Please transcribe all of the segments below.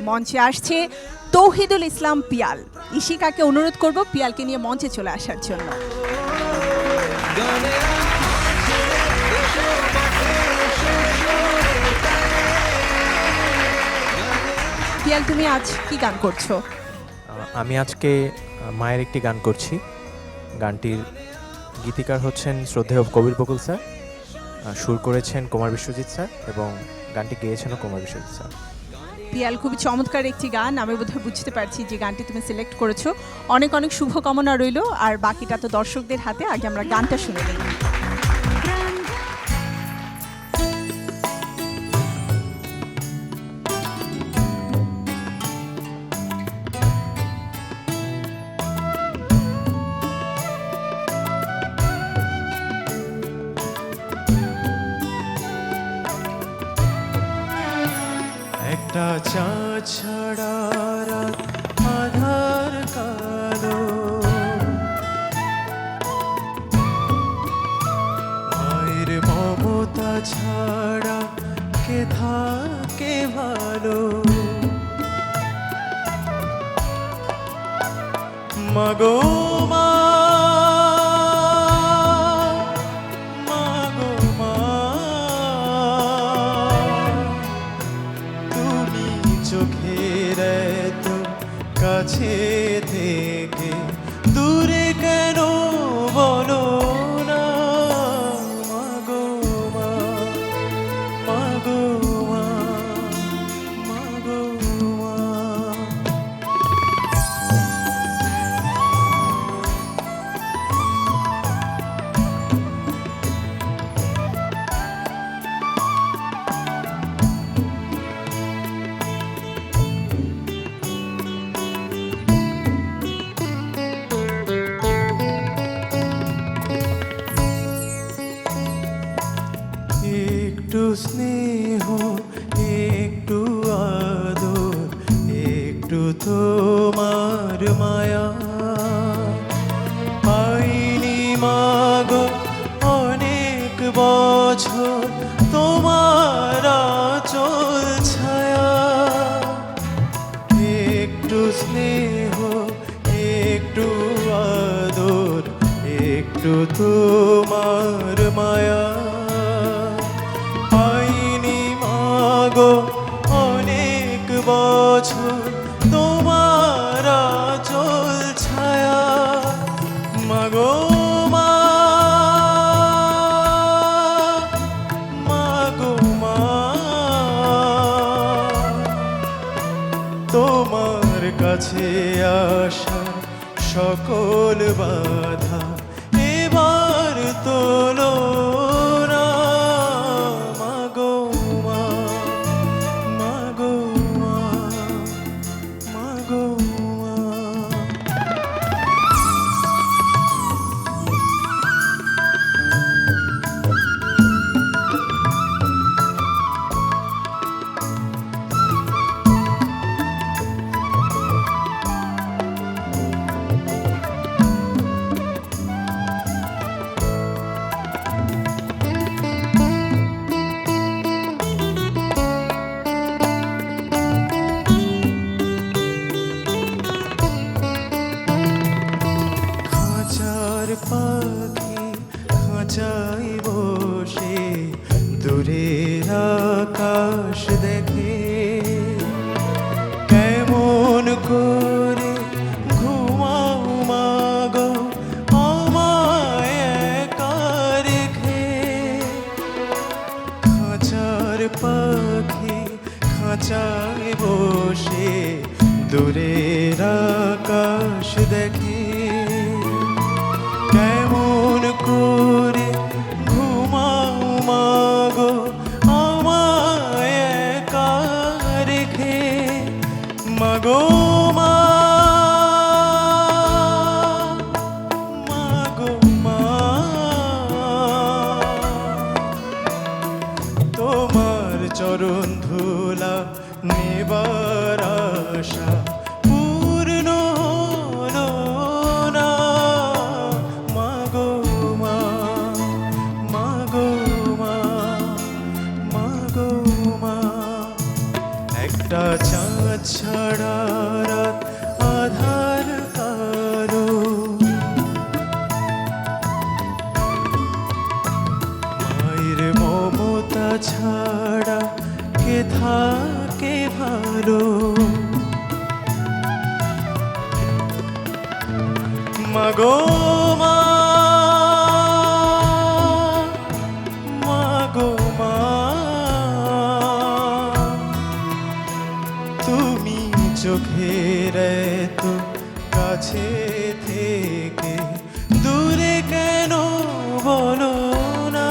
মঞ্চে আসছে তৌহিদুল ইসলাম পিয়াল। ইশিকাকে অনুরোধ করব পিয়ালকে নিয়ে মঞ্চে চলে আসার জন্য। পিয়াল, তুমি আজ কি গান করছো? আমি আজকে মায়ের একটি গান করছি। গানটির গীতিকার হচ্ছেন শ্রদ্ধেয় কবির বকুল স্যার, সুর করেছেন কুমার বিশ্বজিৎ স্যার এবং গানটি গেয়েছেনও কুমার বিশ্বজিৎ স্যার। পিয়াল, খুবই চমৎকার একটি গান। আমি বোধহয় বুঝতে পারছি যে গানটি তুমি সিলেক্ট করেছো। অনেক অনেক শুভকামনা রইল, আর বাকিটা তো দর্শকদের হাতে। আগে আমরা গানটা শুনে নিই। একটা চাঁদ ছাড়া রাত আধার কালো, মায়ের মমতা ছাড়া কে থাকে ভালো। মাগো মা, মাগো মা, তুমি চোখের এত কাছে থেকে দূরে কেন বলো না? মাগো মা, মাগো মা, মাগো মা। একটু স্নেহ, একটু আদর, একটু তোমার মায়া পাইনি মাগো অনেক বছর তোমার আঁচল ছায়া। একটু স্নেহ, একটু আদর, একটু তোমার মায়া পাইনি মাগো অনেক বছর তোমার আঁচল ছায়া। মাগো মা, মাগো মা, তোমার কাছে আসা সকল বাধা এবার তোলো না। মাগো মা, মাগো মা, মাগো মা। খাঁচার পাখি খাঁচাই বসে দূরের আকাশ দেখে, কেমন করে ঘুমাও মাগো আমায় একা রেখে। খাঁচার পাখি খাঁচায় বসে দূরের আকাশ দেখে, কেমন করে ঘুমাও মাগো আমায় একা রেখে। মাগো মা, মাগো মা, তোমার চরণ ধুলা নেবার আশা পূর্ণ হলো না। মাগো মা, মাগো মা, মাগো মা। একটা চাঁদ ছাড়া রাত আধার কারো, মায়ের মমতা ছাড়া কে থাকে ভালো, মাগো মা, মাগো মা, তুমি চোখের এত কাছে থেকে দূরে কেন বলো না,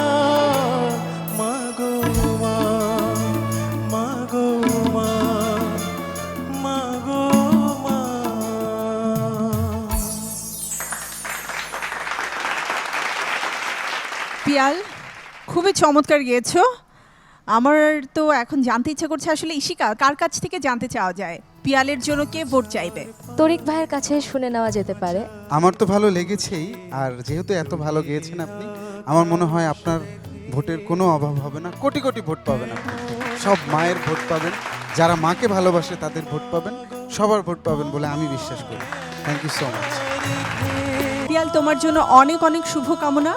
মাগো মা, মাগো মা, মাগো মা। পিয়াল, খুবই চমৎকার গেয়েছো। আমার তো এখন জানতে ইচ্ছা করছে আসলে ইশিকা কার কাছ থেকে জানতে চাওয়া যায় পিয়ালের জন্য কে ভোট চাইবে? তরিক ভাইয়ের কাছে শুনে নেওয়া যেতে পারে। আমার তো ভালো লেগেছেই, আর যেহেতু এত ভালো গেয়েছেন আপনি, আমার মনে হয় আপনার ভোটের কোনো অভাব হবে না। কোটি কোটি ভোট পাবেন আপনি, সব মায়ের ভোট পাবেন, যারা মাকে ভালোবাসে তাদের ভোট পাবেন, সবার ভোট পাবেন বলে আমি বিশ্বাস করি। Thank you so much. Piyal, তোমার জন্য অনেক অনেক শুভকামনা।